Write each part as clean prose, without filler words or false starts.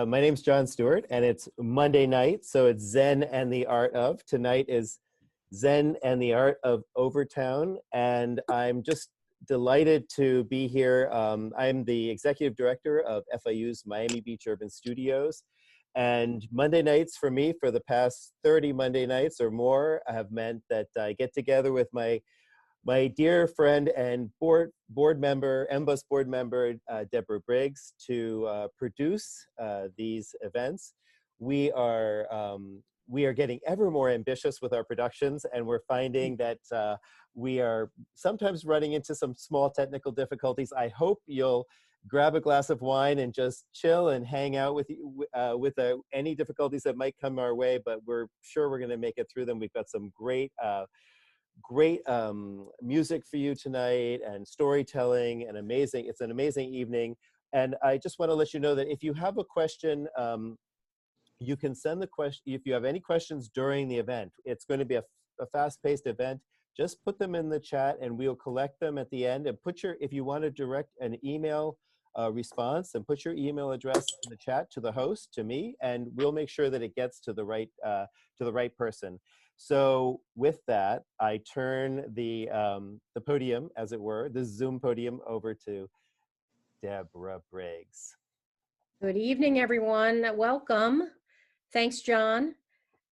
My name's John Stewart, and it's Monday night, so it's Zen and the Art of. Tonight is Zen and the Art of Overtown, and I'm just delighted to be here. I'm the executive director of FIU's Miami Beach Urban Studios, and Monday nights for me, for the past 30 Monday nights or more, have meant that I get together with my dear friend and board member, MBUS board member, Deborah Briggs, to produce these events. We are getting ever more ambitious with our productions, and we're finding that we are sometimes running into some small technical difficulties. I hope you'll grab a glass of wine and just chill and hang out with any difficulties that might come our way, but we're sure we're going to make it through them. We've got some great music for you tonight, and storytelling, and it's an amazing evening. And I just want to let you know that if you have a question, you can send the question. If you have any questions during the event, it's going to be a fast-paced event. Just put them in the chat and we'll collect them at the end. And if you want to direct an email response, and put your email address in the chat to the host, to me, and we'll make sure that it gets to the right person. So with that, I turn the podium, as it were, the Zoom podium, over to Deborah Briggs. Good evening, everyone. Welcome. Thanks, John.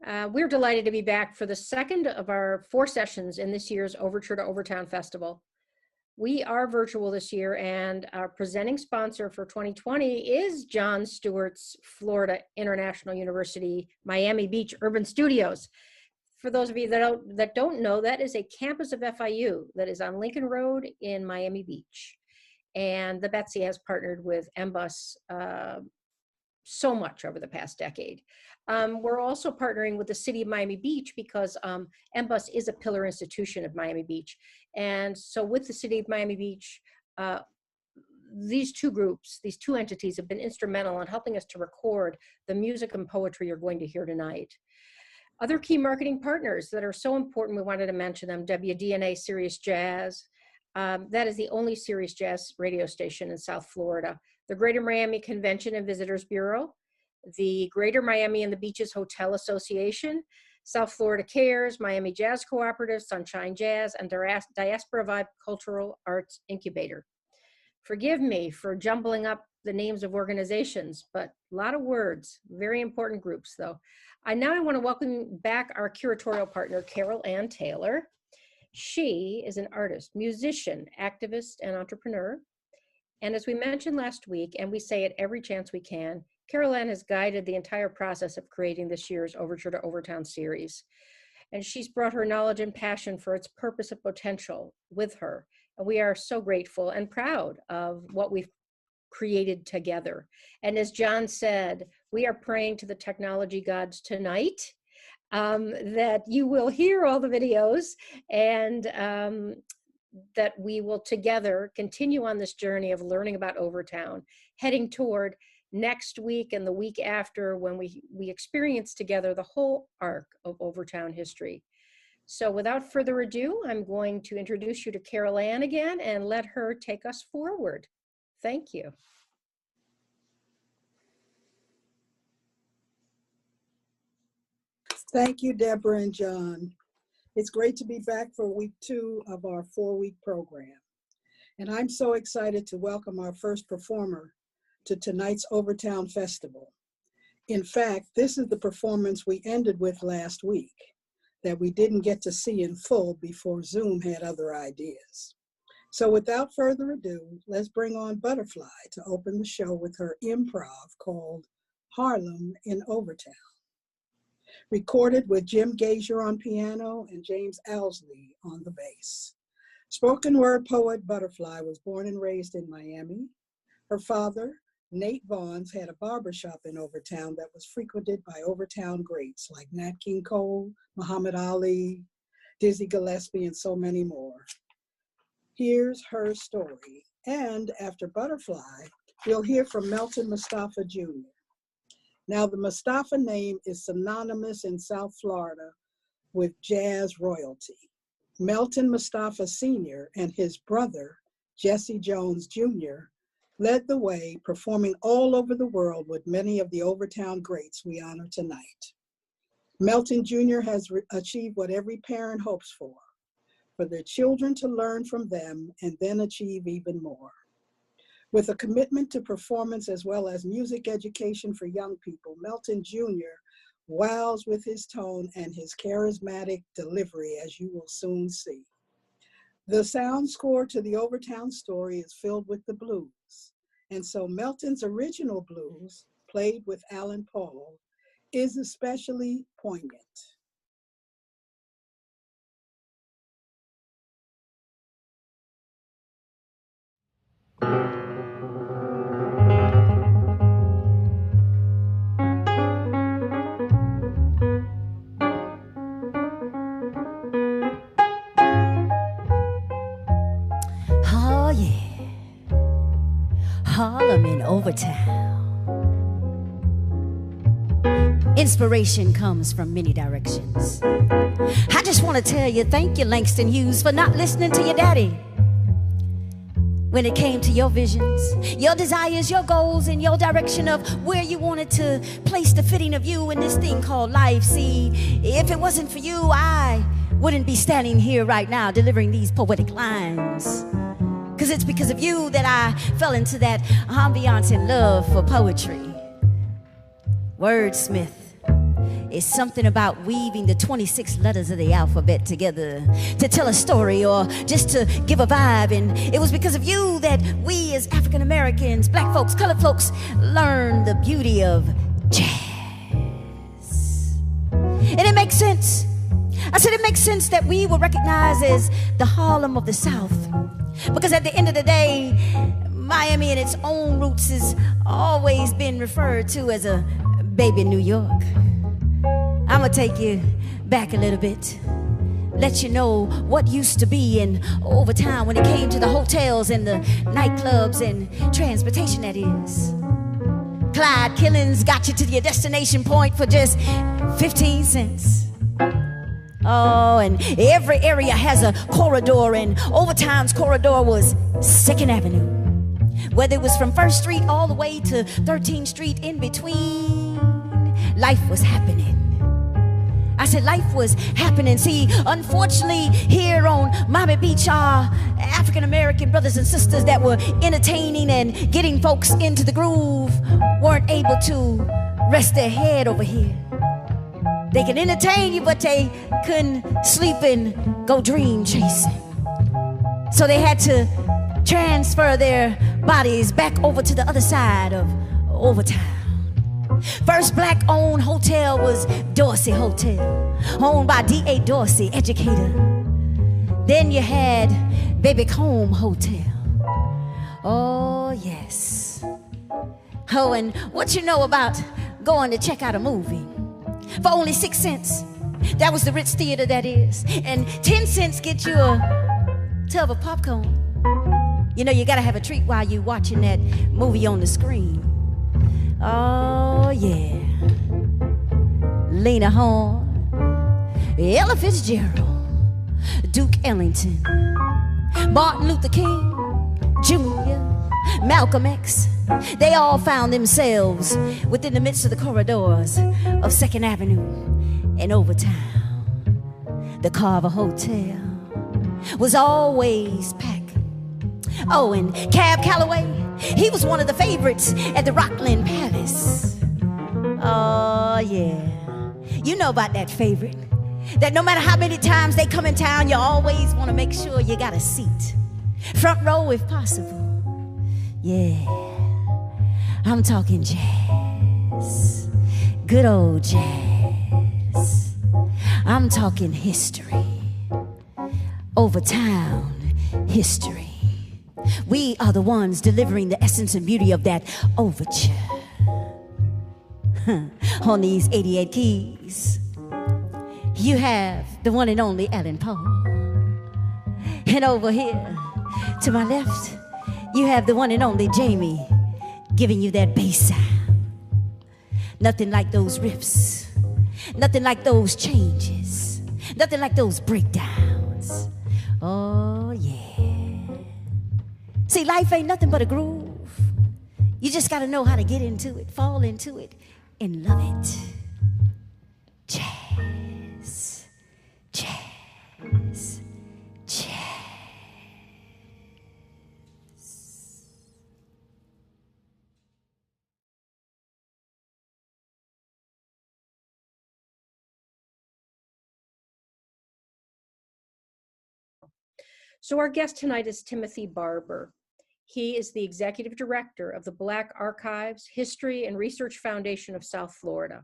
We're delighted to be back for the second of our 4 sessions in this year's Overture to Overtown Festival. We are virtual this year, and our presenting sponsor for 2020 is Jon Stewart's Florida International University Miami Beach Urban Studios. For those of you that don't know, that is a campus of FIU that is on Lincoln Road in Miami Beach. And the Betsy has partnered with MBUS so much over the past decade. We're also partnering with the city of Miami Beach because MBUS is a pillar institution of Miami Beach. And so with the city of Miami Beach, these two groups, these two entities have been instrumental in helping us to record the music and poetry you're going to hear tonight. Other key marketing partners that are so important, we wanted to mention them: WDNA Sirius Jazz. That is the only Sirius Jazz radio station in South Florida. The Greater Miami Convention and Visitors Bureau, the Greater Miami and the Beaches Hotel Association, South Florida Cares, Miami Jazz Cooperative, Sunshine Jazz, and Diaspora Vibe Cultural Arts Incubator. Forgive me for jumbling up the names of organizations, but a lot of words, very important groups though. I want to welcome back our curatorial partner, Carol Ann Taylor. She is an artist, musician, activist, and entrepreneur. And as we mentioned last week, and we say it every chance we can, Carol Ann has guided the entire process of creating this year's Overture to Overtown series. And she's brought her knowledge and passion for its purpose and potential with her. And we are so grateful and proud of what we've created together. And as John said, we are praying to the technology gods tonight that you will hear all the videos, and that we will together continue on this journey of learning about Overtown, heading toward next week and the week after, when we experience together the whole arc of Overtown history. So without further ado, I'm going to introduce you to Carol Ann again and let her take us forward. Thank you. Thank you, Deborah and John. It's great to be back for week 2 of our 4-week program. And I'm so excited to welcome our first performer to tonight's Overtown Festival. In fact, this is the performance we ended with last week that we didn't get to see in full before Zoom had other ideas. So without further ado, let's bring on Butterfly to open the show with her improv called Harlem in Overtown. Recorded with Jim Gazier on piano and James Owsley on the bass. Spoken word poet Butterfly was born and raised in Miami. Her father, Nate Vaughns, had a barbershop in Overtown that was frequented by Overtown greats like Nat King Cole, Muhammad Ali, Dizzy Gillespie, and so many more. Here's her story. And after Butterfly, you'll hear from Melton Mustafa Jr. Now, the Mustafa name is synonymous in South Florida with jazz royalty. Melton Mustafa Sr. and his brother, Jesse Jones Jr., led the way, performing all over the world with many of the Overtown greats we honor tonight. Melton Jr. has achieved what every parent hopes for their children to learn from them and then achieve even more. With a commitment to performance as well as music education for young people, Melton Jr. wows with his tone and his charismatic delivery, as you will soon see. The sound score to the Overtown story is filled with the blues, and so Melton's original blues, played with Alan Paul, is especially poignant. Oh yeah, Harlem in Overtown. Inspiration comes from many directions. I just want to tell you, thank you, Langston Hughes, for not listening to your daddy. When it came to your visions, your desires, your goals, and your direction of where you wanted to place the fitting of you in this thing called life. See, if it wasn't for you, I wouldn't be standing here right now delivering these poetic lines. Because it's because of you that I fell into that ambiance and love for poetry. Wordsmith is something about weaving the 26 letters of the alphabet together to tell a story or just to give a vibe. And it was because of you that we as African Americans, black folks, colored folks, learned the beauty of jazz. And it makes sense. I said it makes sense that we were recognized as the Harlem of the South. Because at the end of the day, Miami in its own roots has always been referred to as a baby New York. I'm gonna take you back a little bit, let you know what used to be in Overtown when it came to the hotels and the nightclubs and transportation, that is. Clyde Killings got you to your destination point for just 15 cents. Oh, and every area has a corridor, and Overtown's corridor was 2nd Avenue. Whether it was from 1st Street all the way to 13th Street, in between, life was happening. I said life was happening. See, unfortunately, here on Miami Beach, our African-American brothers and sisters that were entertaining and getting folks into the groove weren't able to rest their head over here. They could entertain you, but they couldn't sleep and go dream chasing. So they had to transfer their bodies back over to the other side of Overtown. First black-owned hotel was Dorsey Hotel, owned by D.A. Dorsey, educator. Then you had Baby Combe Hotel. Oh, yes. Oh, and what you know about going to check out a movie for only 6 cents? That was the Ritz Theater, that is. And 10 cents get you a tub of popcorn. You know, you gotta have a treat while you're watching that movie on the screen. Oh, yeah. Lena Horne, Ella Fitzgerald, Duke Ellington, Martin Luther King Jr., Malcolm X. They all found themselves within the midst of the corridors of 2nd Avenue and Overtown. The Carver Hotel was always packed. Oh, and Cab Calloway, he was one of the favorites at the Rockland Palace. Oh, yeah. You know about that favorite. That no matter how many times they come in town, you always want to make sure you got a seat. Front row if possible. Yeah. I'm talking jazz. Good old jazz. I'm talking history. Overtown history. We are the ones delivering the essence and beauty of that overture. On these 88 keys, you have the one and only Alan Paul. And over here, to my left, you have the one and only Jamie giving you that bass sound. Nothing like those riffs. Nothing like those changes. Nothing like those breakdowns. Oh, yeah. See, life ain't nothing but a groove. You just got to know how to get into it, fall into it, and love it. Jazz, jazz, jazz. So our guest tonight is Timothy Barber. He is the executive director of the Black Archives, History, and Research Foundation of South Florida.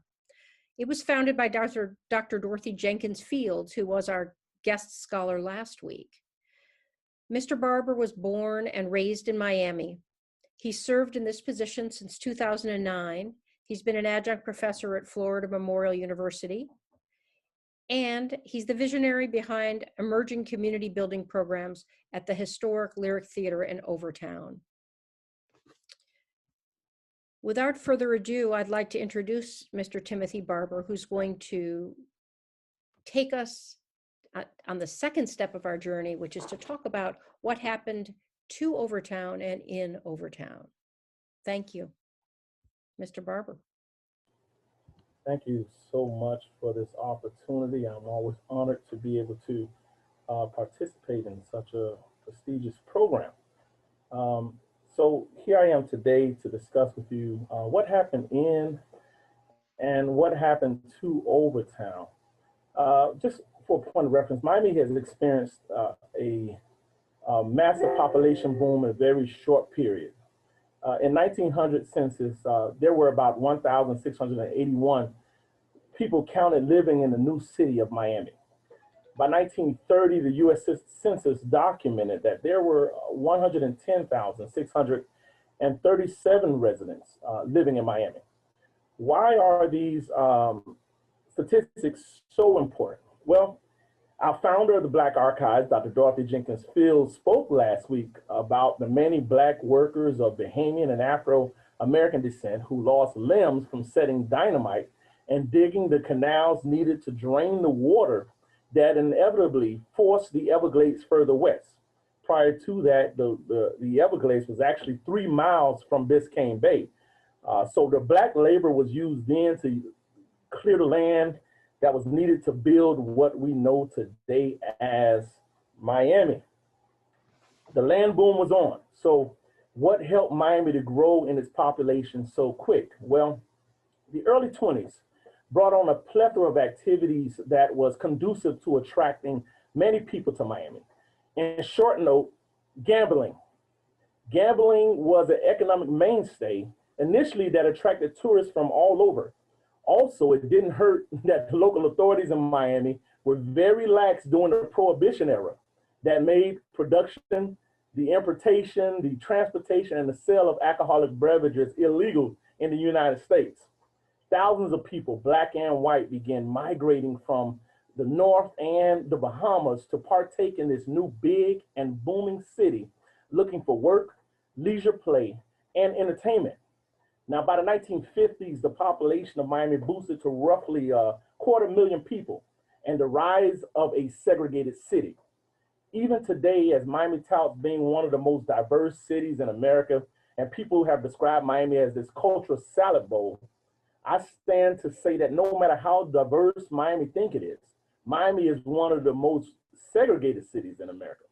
It was founded by Dr. Dorothy Jenkins Fields, who was our guest scholar last week. Mr. Barber was born and raised in Miami. He served in this position since 2009. He's been an adjunct professor at Florida Memorial University. And he's the visionary behind emerging community building programs at the historic Lyric Theater in Overtown. Without further ado, I'd like to introduce Mr. Timothy Barber, who's going to take us on the second step of our journey, which is to talk about what happened to Overtown and in Overtown. Thank you, Mr. Barber. Thank you so much for this opportunity. I'm always honored to be able to participate in such a prestigious program. So here I am today to discuss with you what happened in and what happened to Overtown. Just for a point of reference, Miami has experienced a massive population boom in a very short period. In 1900 census, there were about 1,681 people counted living in the new city of Miami. By 1930, the U.S. Census documented that there were 110,637 residents living in Miami. Why are these statistics so important? Well, our founder of the Black Archives, Dr. Dorothy Jenkins Fields, spoke last week about the many Black workers of Bahamian and Afro-American descent who lost limbs from setting dynamite and digging the canals needed to drain the water that inevitably forced the Everglades further west. Prior to that, the Everglades was actually 3 miles from Biscayne Bay. So the Black labor was used then to clear the land that was needed to build what we know today as Miami. The land boom was on. So what helped Miami to grow in its population so quick? Well, the early 20s brought on a plethora of activities that was conducive to attracting many people to Miami. In short note, gambling. Gambling was an economic mainstay initially that attracted tourists from all over. Also, it didn't hurt that the local authorities in Miami were very lax during the Prohibition era that made production, the importation, the transportation, and the sale of alcoholic beverages illegal in the United States. Thousands of people, Black and white, began migrating from the North and the Bahamas to partake in this new big and booming city, looking for work, leisure play, and entertainment. Now, by the 1950s, the population of Miami boosted to roughly 250,000 people, and the rise of a segregated city. Even today, as Miami touts being one of the most diverse cities in America, and people have described Miami as this cultural salad bowl, I stand to say that no matter how diverse Miami think it is, Miami is one of the most segregated cities in America.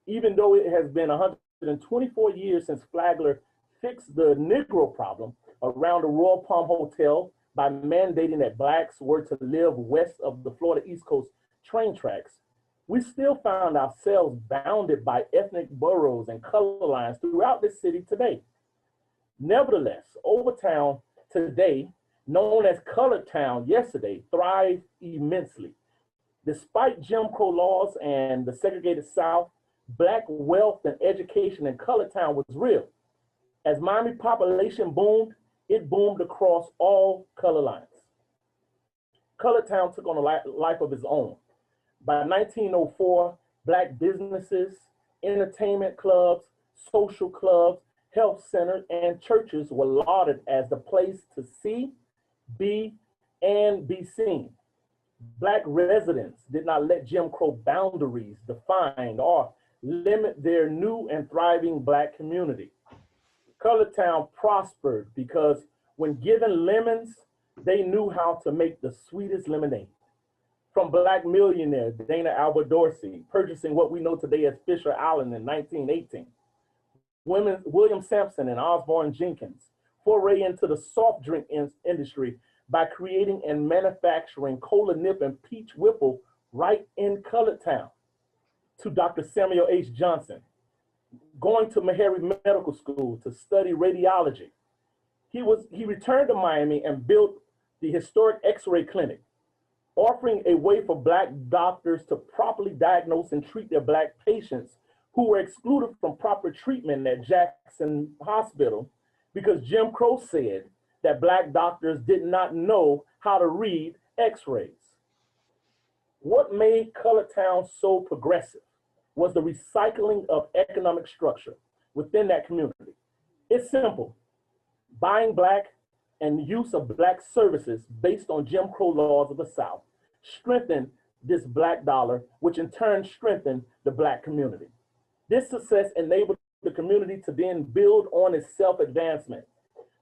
Even though it has been 124 years since Flagler fixed the Negro problem around the Royal Palm Hotel by mandating that Blacks were to live west of the Florida East Coast train tracks, we still found ourselves bounded by ethnic boroughs and color lines throughout this city today. Nevertheless, Overtown today, known as Colored Town yesterday, thrived immensely. Despite Jim Crow laws and the segregated South, Black wealth and education in Colored Town was real. As Miami population boomed, it boomed across all color lines. Colored Town took on a life of its own. By 1904, Black businesses, entertainment clubs, social clubs, health centers, and churches were lauded as the place to see, be, and be seen. Black residents did not let Jim Crow boundaries define or limit their new and thriving Black community. Colored Town prospered because when given lemons, they knew how to make the sweetest lemonade. From Black millionaire Dana Albert Dorsey purchasing what we know today as Fisher Island in 1918, William Sampson and Osborne Jenkins foray into the soft drink industry by creating and manufacturing Cola Nip and Peach Whipple right in Colored Town, to Dr. Samuel H. Johnson, going to Meharry Medical School to study radiology. He returned to Miami and built the historic X-ray clinic, offering a way for Black doctors to properly diagnose and treat their Black patients who were excluded from proper treatment at Jackson Hospital because Jim Crow said that Black doctors did not know how to read X-rays. What made Colored Town so progressive was the recycling of economic structure within that community. It's simple. Buying Black and use of Black services based on Jim Crow laws of the South strengthened this Black dollar, which in turn strengthened the Black community. This success enabled the community to then build on its self-advancement.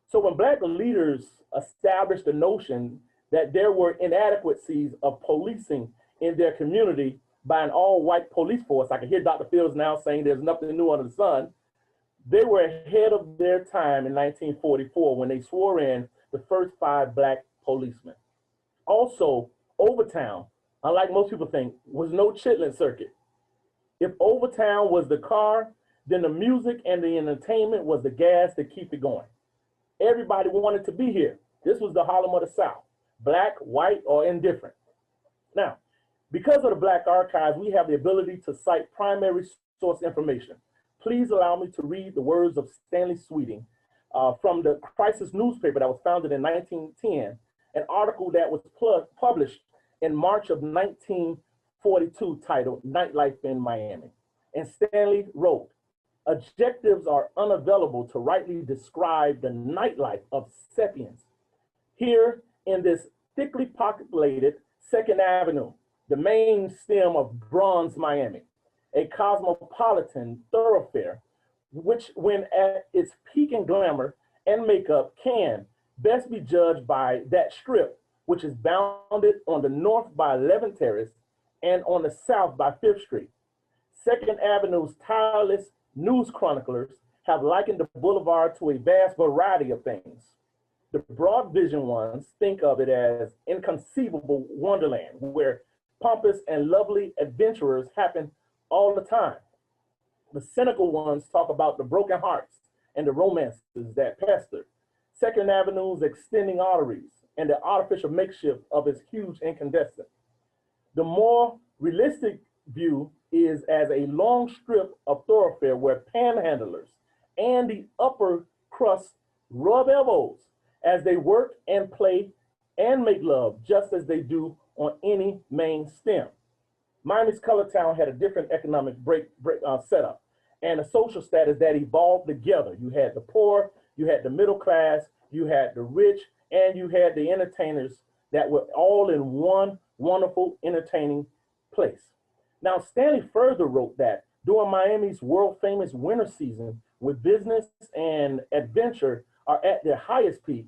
So when Black leaders established the notion that there were inadequacies of policing in their community by an all-white police force, I can hear Dr. Fields now saying there's nothing new under the sun, they were ahead of their time in 1944 when they swore in the first 5 Black policemen. Also, Overtown, unlike most people think, was no Chitlin circuit. If Overtown was the car, then the music and the entertainment was the gas to keep it going. Everybody wanted to be here. This was the Harlem of the South, Black, white, or indifferent. Now, because of the Black archives, we have the ability to cite primary source information. Please allow me to read the words of Stanley Sweeting from the Crisis newspaper that was founded in 1910, an article that was published in March of 1942 titled Nightlife in Miami. And Stanley wrote, "Adjectives are unavailable to rightly describe the nightlife of Sapiens. Here in this thickly populated 2nd Avenue, the main stem of bronze Miami, a cosmopolitan thoroughfare, which when at its peak in glamour and makeup can best be judged by that strip, which is bounded on the north by 11th Terrace and on the south by 5th Street. 2nd Avenue's tireless news chroniclers have likened the boulevard to a vast variety of things. The broad vision ones think of it as inconceivable wonderland where pompous and lovely adventurers happen all the time. The cynical ones talk about the broken hearts and the romances that pester 2nd Avenue's extending arteries and the artificial makeshift of its huge incandescent. The more realistic view is as a long strip of thoroughfare where panhandlers and the upper crust rub elbows as they work and play and make love just as they do on any main stem. Miami's Colored Town had a different economic setup and a social status that evolved together. You had the poor, you had the middle class, you had the rich, and you had the entertainers that were all in one wonderful, entertaining place. Now, Stanley further wrote that during Miami's world famous winter season, where business and adventure are at their highest peak,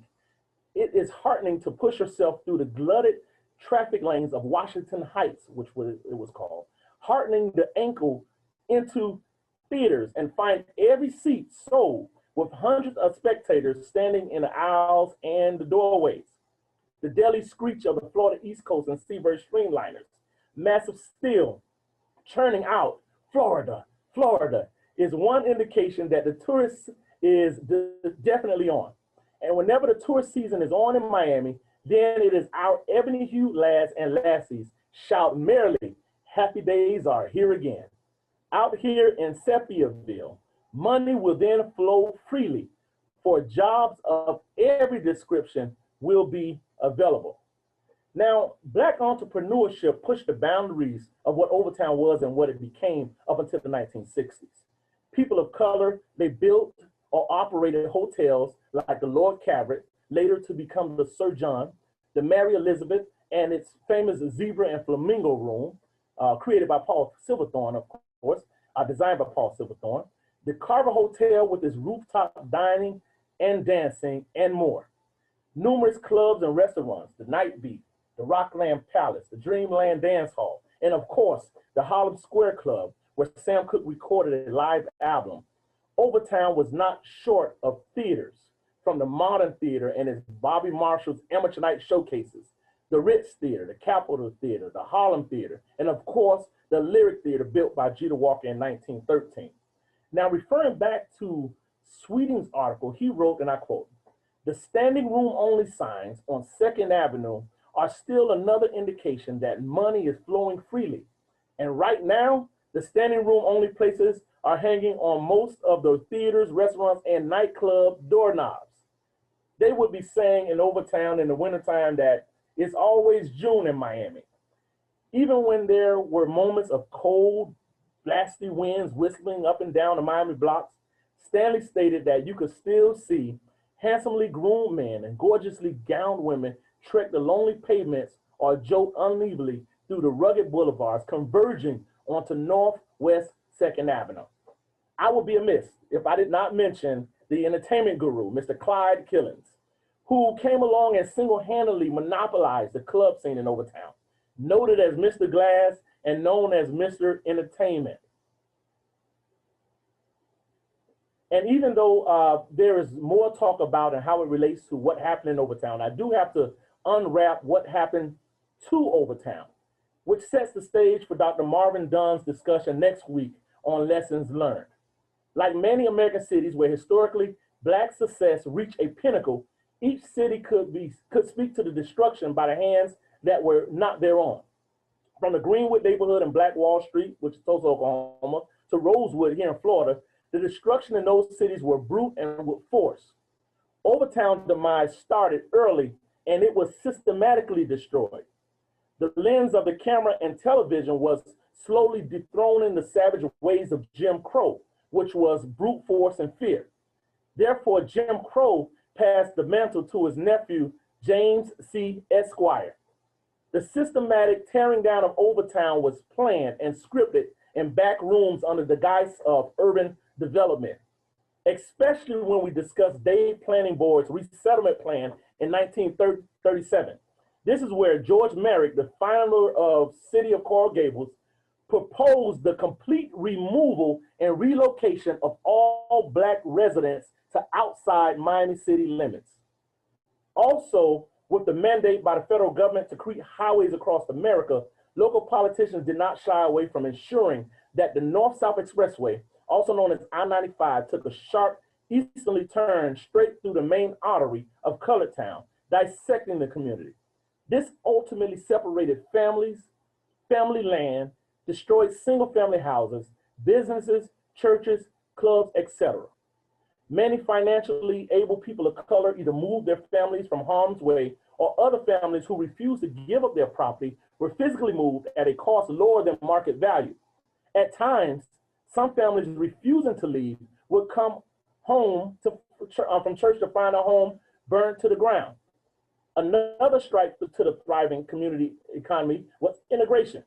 it is heartening to push yourself through the glutted traffic lanes of Washington Heights, which it was called, heartening the ankle into theaters and find every seat sold with hundreds of spectators standing in the aisles and the doorways. The daily screech of the Florida East Coast and Seabird streamliners, massive steel churning out, Florida, Florida, is one indication that the tourist is definitely on. And whenever the tourist season is on in Miami, then it is our ebony-hued lads and lassies shout merrily, happy days are here again. Out here in Sepiaville, money will then flow freely, for jobs of every description will be available. Now, Black entrepreneurship pushed the boundaries of what Overtown was and what it became up until the 1960s. People of color, they built or operated hotels like the Lord Cabot, later to become the Sir John, the Mary Elizabeth, and its famous Zebra and Flamingo Room, created by Paul Silverthorne, of course, designed by Paul Silverthorne. the Carver Hotel with its rooftop dining and dancing and more. Numerous clubs and restaurants, the Night Beat, the Rockland Palace, the Dreamland Dance Hall, and of course, the Harlem Square Club, where Sam Cooke recorded a live album. Overtown was not short of theaters, from the Modern Theater and its Bobby Marshall's Amateur Night Showcases, the Ritz Theater, the Capitol Theater, the Harlem Theater, and of course, the Lyric Theater built by Jeter Walker in 1913. Now, referring back to Sweeting's article, he wrote, and I quote, "The standing room only signs on 2nd Avenue are still another indication that money is flowing freely. And right now, the standing room only places are hanging on most of the theaters, restaurants, and nightclub doorknobs." They would be saying in Overtown in the wintertime that it's always June in Miami. Even when there were moments of cold, blasty winds whistling up and down the Miami blocks, Stanley stated that you could still see handsomely groomed men and gorgeously gowned women trek the lonely pavements or jolt unevenly through the rugged boulevards converging onto Northwest 2nd Avenue. I would be amiss if I did not mention the entertainment guru, Mr. Clyde Killens, who came along and single-handedly monopolized the club scene in Overtown, noted as Mr. Glass and known as Mr. Entertainment. And even though there is more talk about and how it relates to what happened in Overtown, I do have to unwrap what happened to Overtown, which sets the stage for Dr. Marvin Dunn's discussion next week on lessons learned. Like many American cities where historically Black success reached a pinnacle, each city could speak to the destruction by the hands that were not their own. From the Greenwood neighborhood in Black Wall Street, which is Tulsa, Oklahoma, to Rosewood here in Florida, the destruction in those cities were brute and with force. Overtown's demise started early and it was systematically destroyed. The lens of the camera and television was slowly dethroning the savage ways of Jim Crow, which was brute force and fear. Therefore, Jim Crow passed the mantle to his nephew, James C. Esquire. The systematic tearing down of Overtown was planned and scripted in back rooms under the guise of urban development, especially when we discuss Dade Planning Board's resettlement plan in 1937. This is where George Merrick, the founder of City of Coral Gables, proposed the complete removal and relocation of all Black residents to outside Miami city limits. Also, with the mandate by the federal government to create highways across America, local politicians did not shy away from ensuring that the North-South Expressway, also known as I-95, took a sharp easterly turn straight through the main artery of Colored Town, dissecting the community. This ultimately separated families, family land, destroyed single-family houses, businesses, churches, clubs, etc. Many financially able people of color either moved their families from harm's way, or other families who refused to give up their property were physically moved at a cost lower than market value. At times, some families refusing to leave would come home from church to find a home burned to the ground. Another strike to the thriving community economy was integration.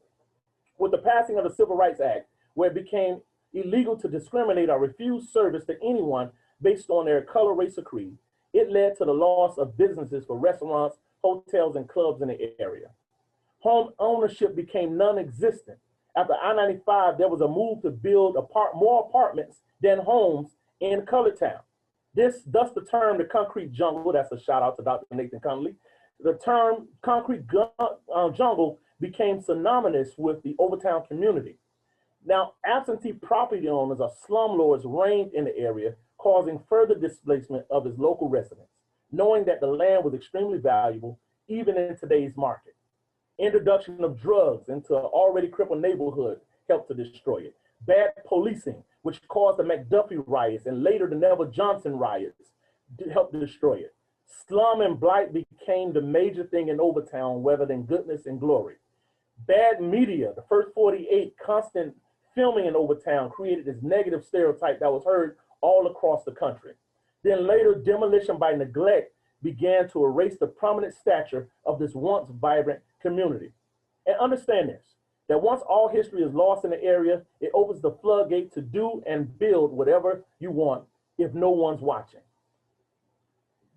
With the passing of the Civil Rights Act, where it became illegal to discriminate or refuse service to anyone based on their color, race, or creed, it led to the loss of businesses for restaurants, hotels, and clubs in the area. Home ownership became non-existent. After I-95, there was a move to build more apartments than homes in Colored Town. Thus the term, the concrete jungle, that's a shout out to Dr. Nathan Connolly, the term concrete jungle became synonymous with the Overtown community. Now, absentee property owners or slumlords reigned in the area, causing further displacement of its local residents, knowing that the land was extremely valuable, even in today's market. Introduction of drugs into an already crippled neighborhood helped to destroy it. Bad policing, which caused the McDuffie riots and later the Neville Johnson riots, helped to destroy it. Slum and blight became the major thing in Overtown rather than goodness and glory. Bad media, the first 48 constant filming in Overtown created this negative stereotype that was heard all across the country. Then later, demolition by neglect began to erase the prominent stature of this once vibrant community. And understand this, that once all history is lost in the area, it opens the floodgate to do and build whatever you want if no one's watching.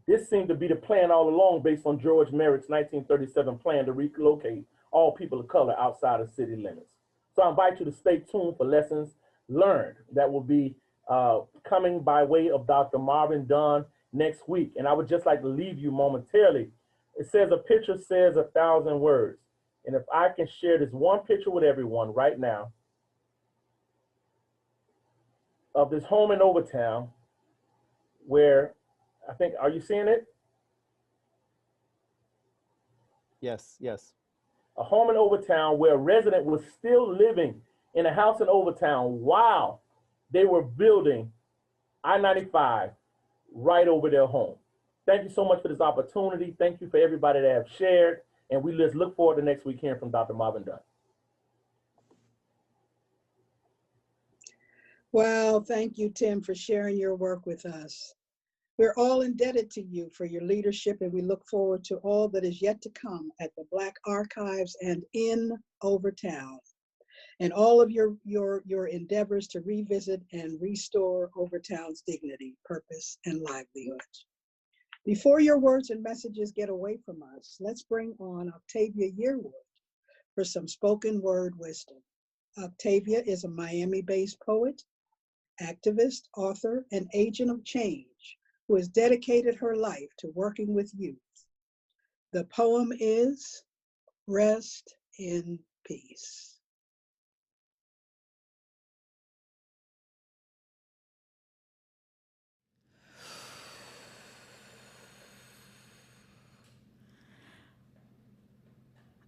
This seemed to be the plan all along based on George Merritt's 1937 plan to relocate all people of color outside of city limits. So I invite you to stay tuned for lessons learned that will be coming by way of Dr. Marvin Dunn next week. And I would just like to leave you momentarily. It says a picture says 1,000 words. And if I can share this one picture with everyone right now of this home in Overtown where I think, are you seeing it? Yes, yes. A home in Overtown where a resident was still living in a house in Overtown while they were building I-95 right over their home. Thank you so much for this opportunity. Thank you for everybody that have shared. And we just look forward to next week hearing from Dr. Marvin Dunn. Wow, thank you, Tim, for sharing your work with us. We're all indebted to you for your leadership, and we look forward to all that is yet to come at the Black Archives and in Overtown, and all of your endeavors to revisit and restore Overtown's dignity, purpose, and livelihood. Before your words and messages get away from us, let's bring on Octavia Yearwood for some spoken word wisdom. Octavia is a Miami-based poet, activist, author, and agent of change who has dedicated her life to working with youth. The poem is Rest in Peace.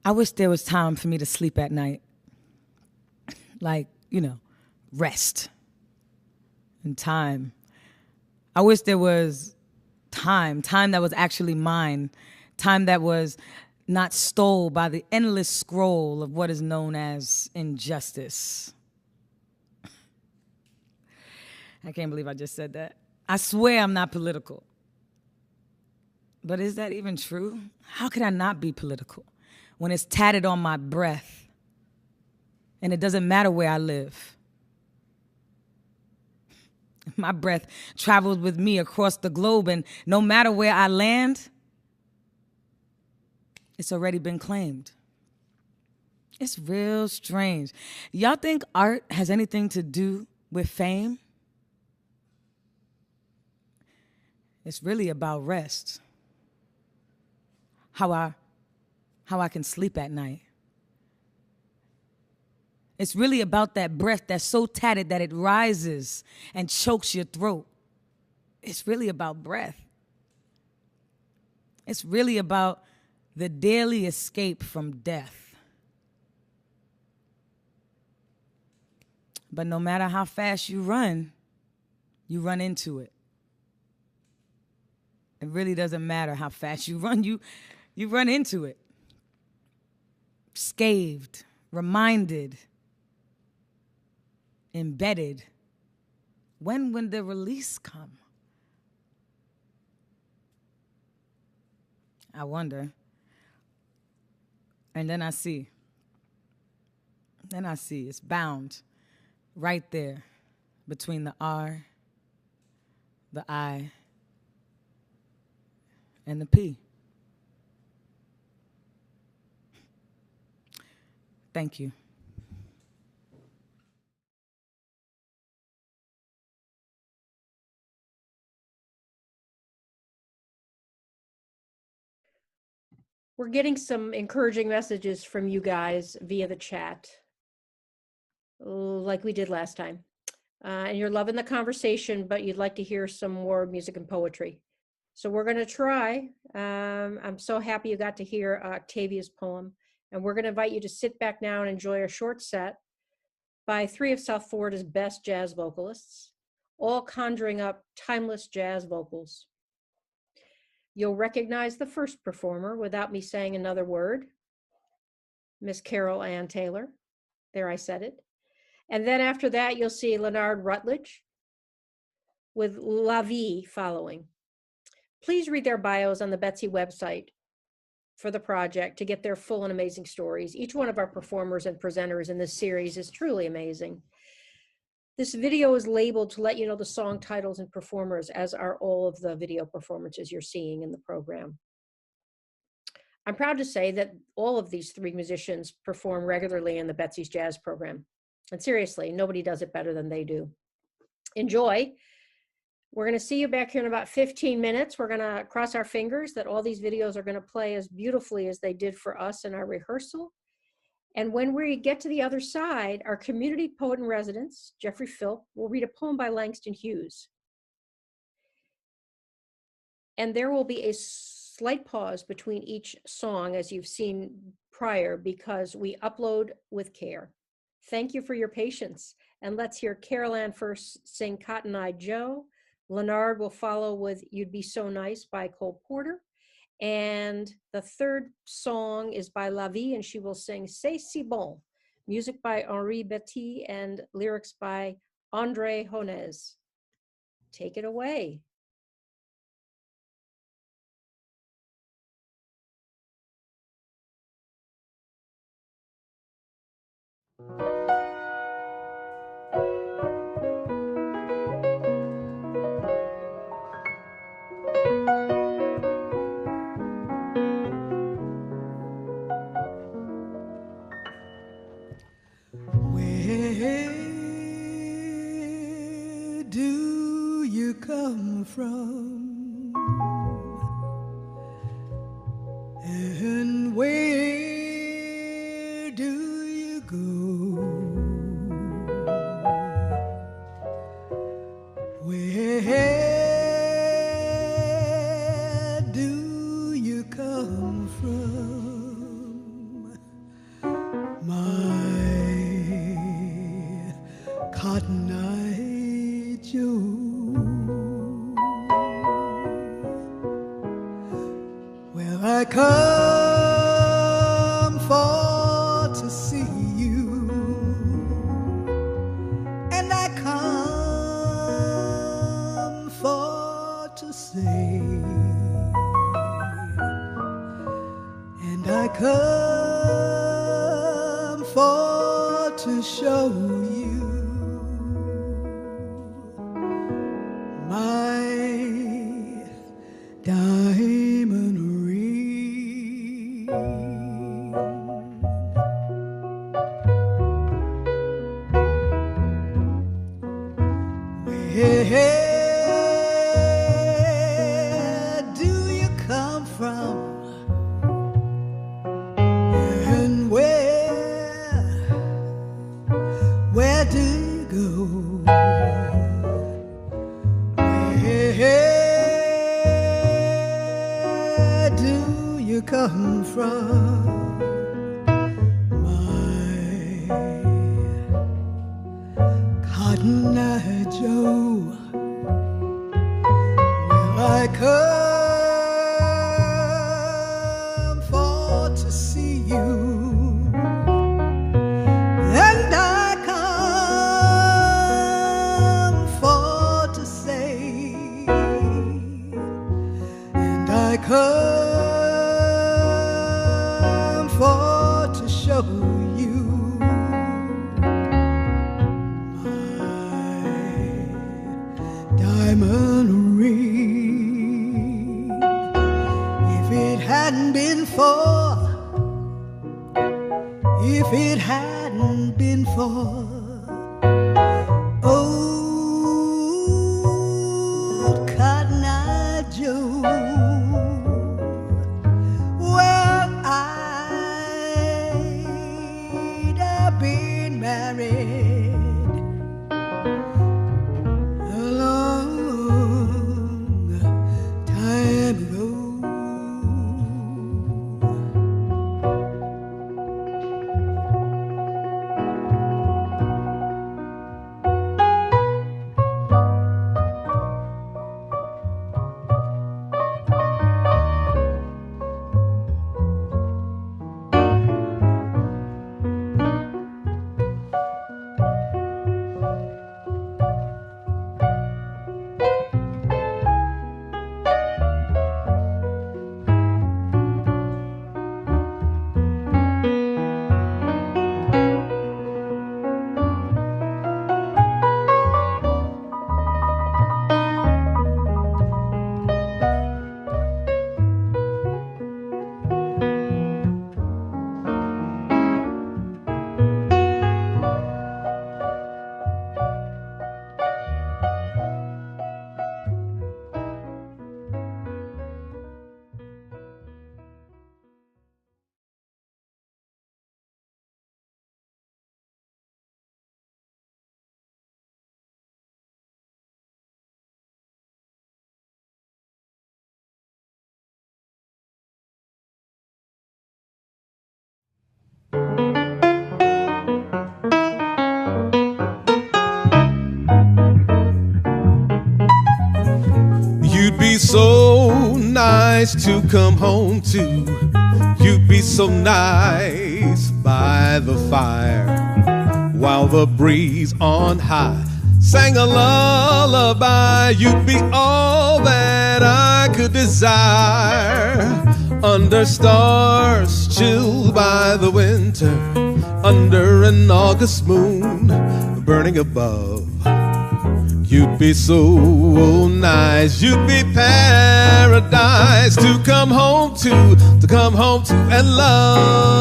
I wish there was time for me to sleep at night. Like, rest and time. I wish there was time that was actually mine, time that was not stole by the endless scroll of what is known as injustice. I can't believe I just said that. I swear I'm not political. But is that even true? How could I not be political when it's tatted on my breath and it doesn't matter where I live? My breath travels with me across the globe, and no matter where I land, it's already been claimed. It's real strange. Y'all think art has anything to do with fame? It's really about rest. How I can sleep at night. It's really about that breath that's so tatted that it rises and chokes your throat. It's really about breath. It's really about the daily escape from death. But no matter how fast you run into it. It really doesn't matter how fast you run, you run into it. Scathed, reminded, embedded. When will the release come? I wonder. And then I see it's bound right there between the R, the I, and the P. Thank you. We're getting some encouraging messages from you guys via the chat, like we did last time. And you're loving the conversation, but you'd like to hear some more music and poetry. So we're going to try. I'm so happy you got to hear Octavia's poem. And we're going to invite you to sit back now and enjoy a short set by three of South Florida's best jazz vocalists, all conjuring up timeless jazz vocals. You'll recognize the first performer without me saying another word, Miss Carol Ann Taylor. There, I said it. And then after that, you'll see Leonard Rutledge with La Vie following. Please read their bios on the Betsy website. for the project to get their full and amazing stories. Each one of our performers and presenters in this series is truly amazing. This video is labeled to let you know the song titles and performers, as are all of the video performances you're seeing in the program. I'm proud to say that all of these 3 musicians perform regularly in the Betsy's Jazz program. And seriously, nobody does it better than they do. Enjoy. We're going to see you back here in about 15 minutes. We're going to cross our fingers that all these videos are going to play as beautifully as they did for us in our rehearsal. And when we get to the other side, our community poet in residence, Jeffrey Philp, will read a poem by Langston Hughes. And there will be a slight pause between each song, as you've seen prior, because we upload with care. Thank you for your patience. And let's hear Carol Ann first sing Cotton Eye Joe. Leonard will follow with You'd Be So Nice by Cole Porter. And the third song is by La Vie, and she will sing C'est Si Bon, music by Henri Betty and lyrics by André Honez. Take it away. Where do you come from? And where do you go? Where do you come from, my Cotton-Eye Joe? Well, I come for to see you, and I come for to say, and I come for to show you my diamond ring. Where do you come from? And where do you go? Where do you come from, my Cotton-Eye Joe? Well, I come for to see you, and I come for to say, and I come for to show you my diamond ring. If it hadn't been for old Cotton-Eye Joe, well, I'd have been married a long time ago. be so nice to come home to. You'd be so nice by the fire while the breeze on high sang a lullaby. You'd be all that I could desire under stars chilled by the winter, under an August moon burning above. You'd be so nice, you'd be paradise to come home to and love.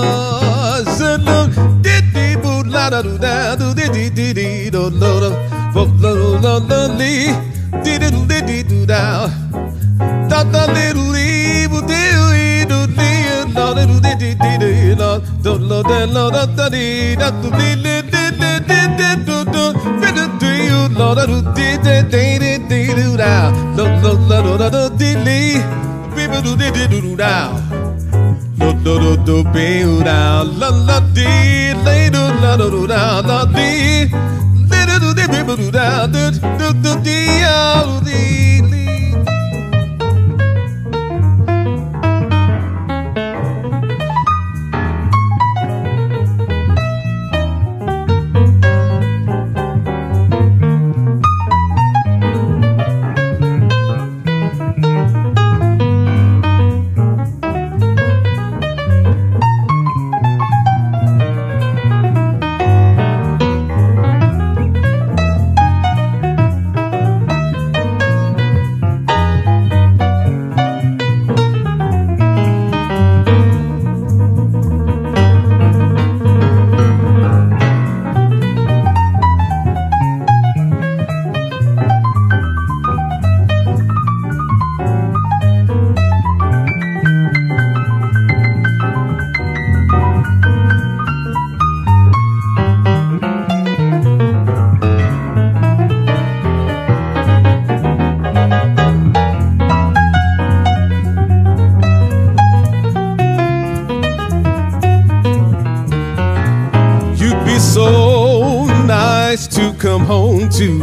Come home to.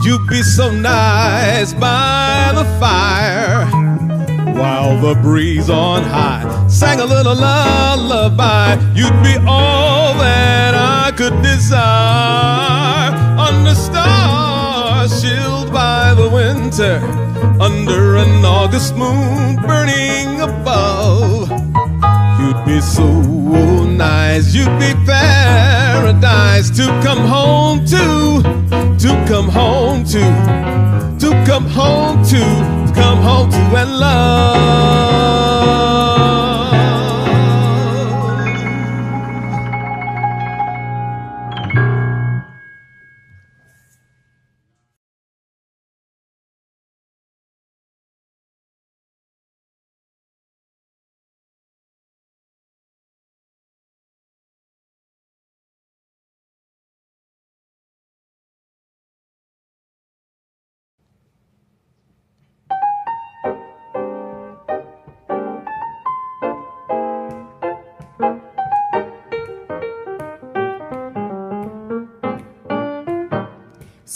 You'd be so nice by the fire while the breeze on high sang a little lullaby. You'd be all that I could desire under stars chilled by the winter, under an August moon burning above. You'd be so nice, you'd be paradise to come home to come home to come home to and love.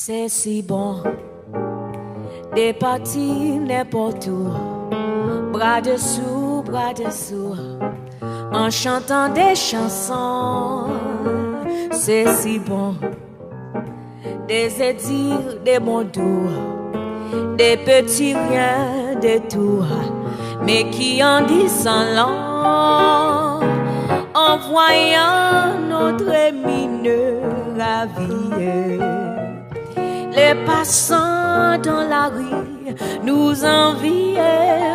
C'est si bon de partir n'importe où, bras dessous, en chantant des chansons. C'est si bon de dire des mots doux, des petits riens de tout, mais qui en disent sans long, en voyant notre mineux ravi. Les passants dans la rue nous enviaient.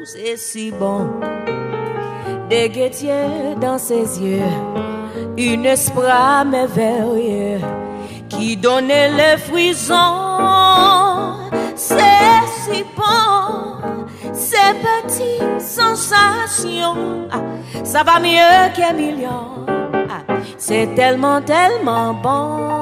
C'est si bon. Des gaietés dans ses yeux, une espoir merveilleux qui donnait les frissons. C'est si bon, ces petites sensations. Ça va mieux qu'un million. C'est tellement, tellement bon.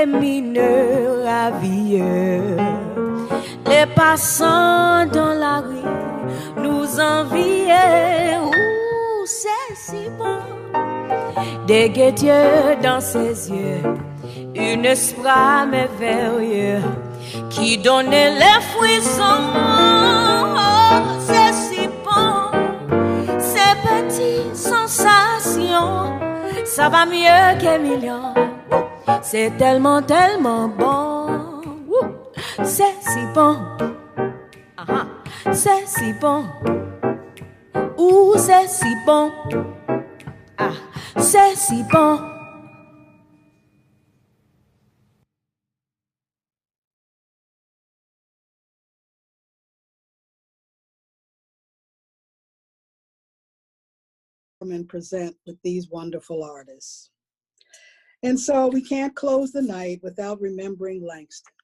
mineurs ravilleurs. Les passants dans la rue nous enviaient. Ouh, c'est si bon. Des guettiers dans ses yeux, une espoir merveilleux qui donnait les frissons. Oh, c'est si bon. Ces petites sensations, ça va mieux que millions. C'est tellement, tellement bon. C'est si bon. C'est si bon. Ouh, c'est si bon. Ah, c'est si bon. And present with these wonderful artists. And so we can't close the night without remembering Langston.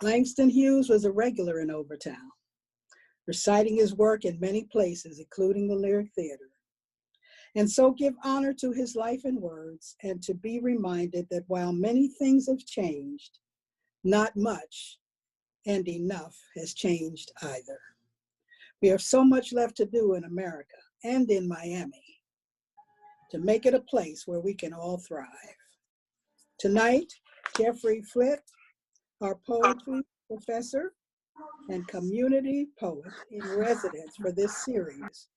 Langston Hughes was a regular in Overtown, reciting his work in many places, including the Lyric Theater. And so give honor to his life and words, and to be reminded that while many things have changed, not much and enough has changed either. We have so much left to do in America and in Miami to make it a place where we can all thrive. Tonight, Jeffrey Flitt, our poetry professor and community poet in residence for this series,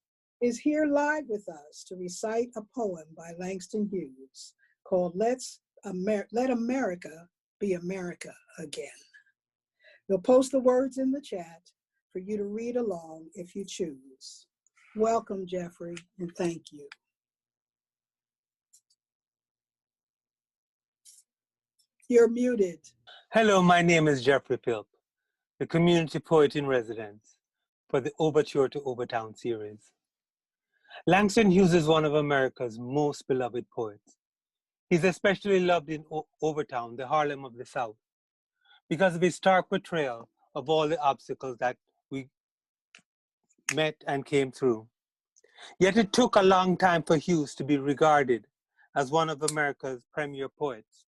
is here live with us to recite a poem by Langston Hughes called Let America Be America Again. We'll post the words in the chat for you to read along if you choose. Welcome, Jeffrey, and thank you. You're muted. Hello, my name is Jeffrey Philp, the community poet in residence for the Overture to Overtown series. Langston Hughes is one of America's most beloved poets. He's especially loved in Overtown, the Harlem of the South, because of his stark portrayal of all the obstacles that we met and came through. Yet it took a long time for Hughes to be regarded as one of America's premier poets,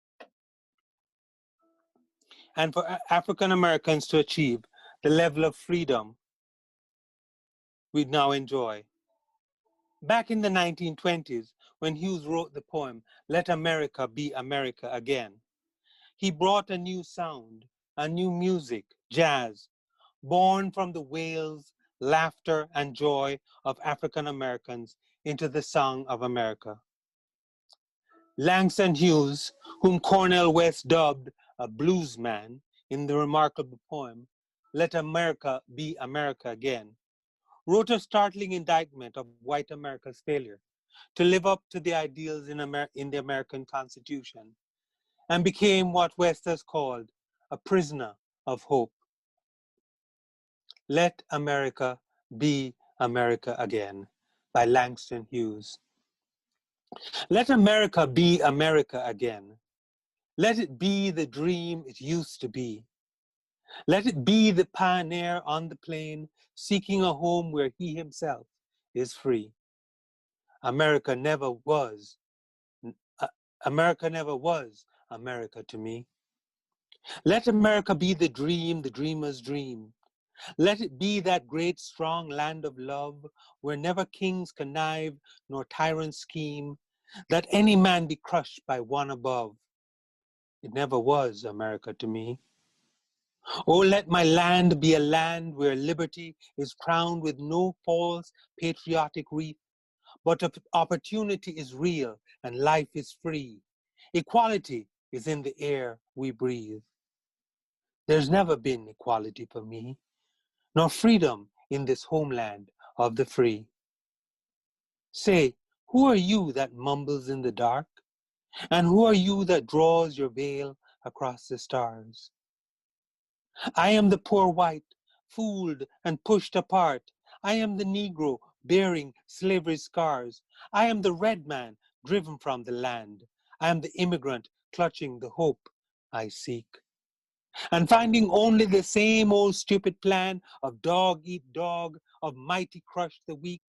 and for African Americans to achieve the level of freedom we now enjoy. Back in the 1920s, when Hughes wrote the poem, Let America Be America Again, he brought a new sound, a new music, jazz, born from the wails, laughter, and joy of African Americans into the song of America. Langston Hughes, whom Cornel West dubbed a blues man in the remarkable poem, Let America Be America Again, wrote a startling indictment of white America's failure to live up to the ideals in the American Constitution, and became what West has called a prisoner of hope. Let America Be America Again by Langston Hughes. Let America be America again. Let it be the dream it used to be. Let it be the pioneer on the plain, seeking a home where he himself is free. America never was America to me. Let America be the dream, the dreamer's dream. Let it be that great strong land of love, where never kings connive nor tyrants scheme, that any man be crushed by one above. It never was America to me. Oh, let my land be a land where liberty is crowned with no false patriotic wreath, but opportunity is real and life is free. Equality is in the air we breathe. There's never been equality for me, nor freedom in this homeland of the free. Say, who are you that mumbles in the dark? And who are you that draws your veil across the stars? I am the poor white, fooled and pushed apart. I am the Negro bearing slavery's scars. I am the red man driven from the land. I am the immigrant clutching the hope I seek, and finding only the same old stupid plan of dog eat dog, of mighty crush the weak.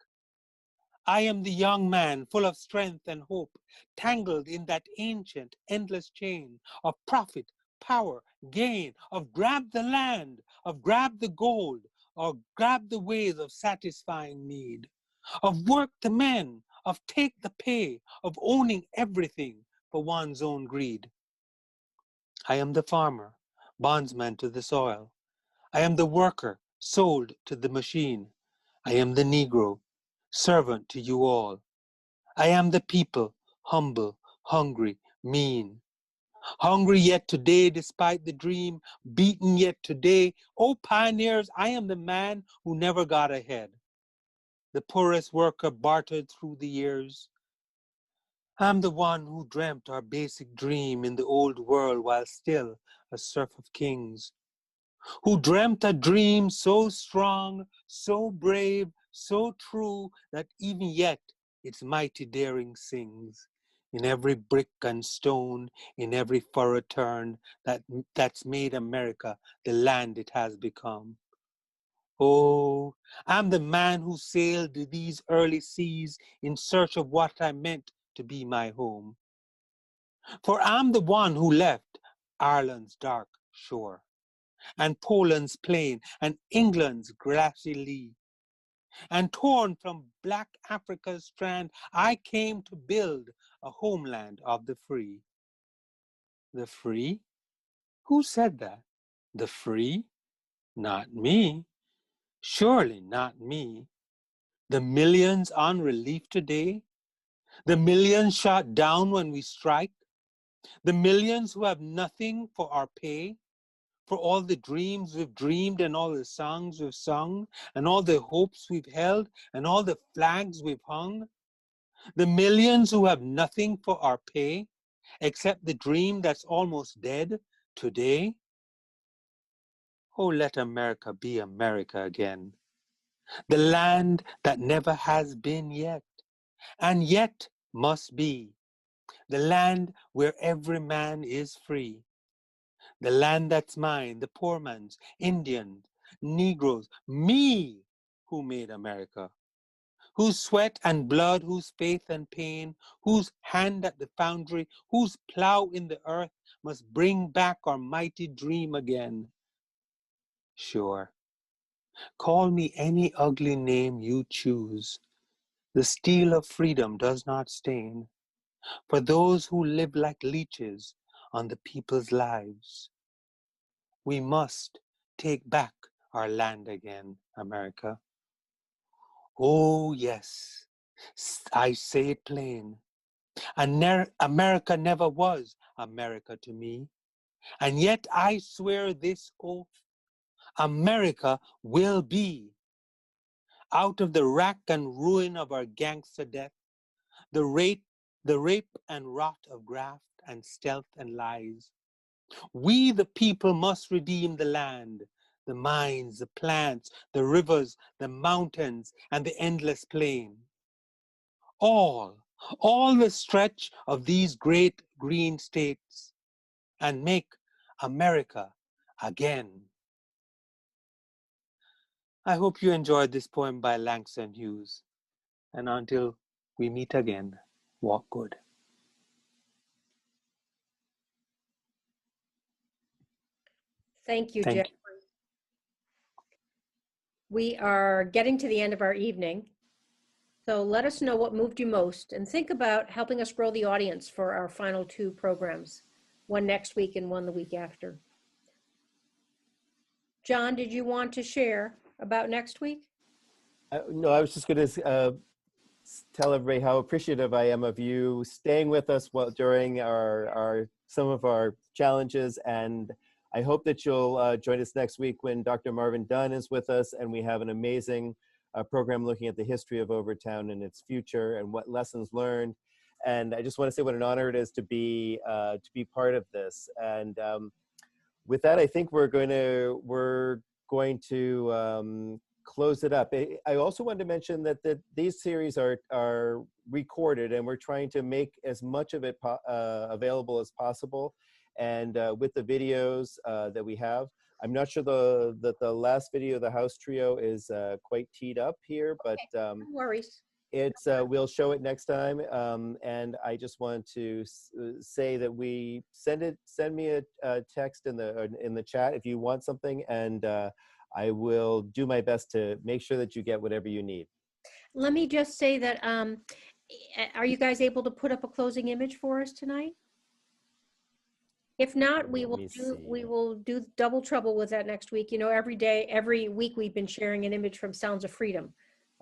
I am the young man full of strength and hope, tangled in that ancient, endless chain of profit, power, gain, of grab the land, of grab the gold, or grab the ways of satisfying need, of work the men, of take the pay, of owning everything for one's own greed. I am the farmer, bondsman to the soil. I am the worker, sold to the machine. I am the Negro, servant to you all. I am the people, humble, hungry, mean. Hungry yet today, despite the dream, beaten yet today. Oh, pioneers, I am the man who never got ahead. The poorest worker bartered through the years. I'm the one who dreamt our basic dream in the old world while still a serf of kings. Who dreamt a dream so strong, so brave, so true, that even yet its mighty daring sings. In every brick and stone, in every furrow turned, that's made America the land it has become. Oh, I'm the man who sailed to these early seas in search of what I meant to be my home. For I'm the one who left Ireland's dark shore, and Poland's plain, and England's grassy lea. And torn from black Africa's strand, I came to build a homeland of the free. The free? Who said that? The free? Not me. Surely not me. The millions on relief today? The millions shot down when we strike? The millions who have nothing for our pay? For all the dreams we've dreamed and all the songs we've sung and all the hopes we've held and all the flags we've hung? The millions who have nothing for our pay except the dream that's almost dead today? Oh, let America be America again. The land that never has been yet and yet must be. The land where every man is free. The land that's mine, the poor man's, Indians, Negroes, me who made America. Whose sweat and blood, whose faith and pain, whose hand at the foundry, whose plow in the earth must bring back our mighty dream again. Sure, call me any ugly name you choose. The steel of freedom does not stain. For those who live like leeches on the people's lives, we must take back our land again, America. Oh, yes, I say it plain. America never was America to me. And yet I swear this oath, America will be. Out of the rack and ruin of our gangster death, the rape and rot of graft and stealth and lies, we the people must redeem the land, the mines, the plants, the rivers, the mountains, and the endless plain. All the stretch of these great green states, and make America again. I hope you enjoyed this poem by Langston Hughes. And until we meet again, walk good. Thank you, Thank Jeff. you. We are getting to the end of our evening. So let us know what moved you most and think about helping us grow the audience for our final two programs, one next week and one the week after. John, did you want to share about next week? No, I was just going to tell everybody how appreciative I am of you staying with us during some of our challenges, and I hope that you'll join us next week when Dr. Marvin Dunn is with us, and we have an amazing program looking at the history of Overtown and its future and what lessons learned. And I just want to say what an honor it is to be part of this. And with that, I think we're going to close it up. I also wanted to mention that these series are recorded, and we're trying to make as much of it available as possible. And with the videos that we have, I'm not sure that the last video, the house trio, is quite teed up here, but no worries. it's we'll show it next time. And I just want to say that we send me a text in the chat if you want something, and I will do my best to make sure that you get whatever you need. Let me just say that, are you guys able to put up a closing image for us tonight? If not, we will do double trouble with that next week. You know, every week we've been sharing an image from Sounds of Freedom,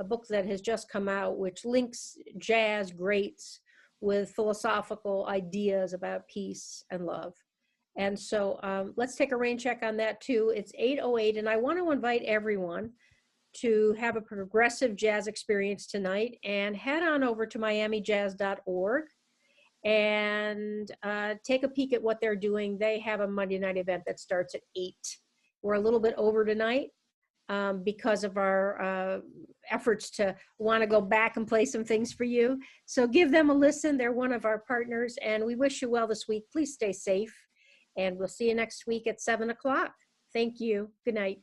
a book that has just come out, which links jazz greats with philosophical ideas about peace and love. And so let's take a rain check on that too. It's 8:08, and I want to invite everyone to have a progressive jazz experience tonight, and head on over to miamijazz.org and take a peek at what they're doing. They have a Monday night event that starts at 8. We're a little bit over tonight because of our efforts to want to go back and play some things for you. So give them a listen. They're one of our partners, and we wish you well this week. Please stay safe, and we'll see you next week at 7 o'clock. Thank you. Good night.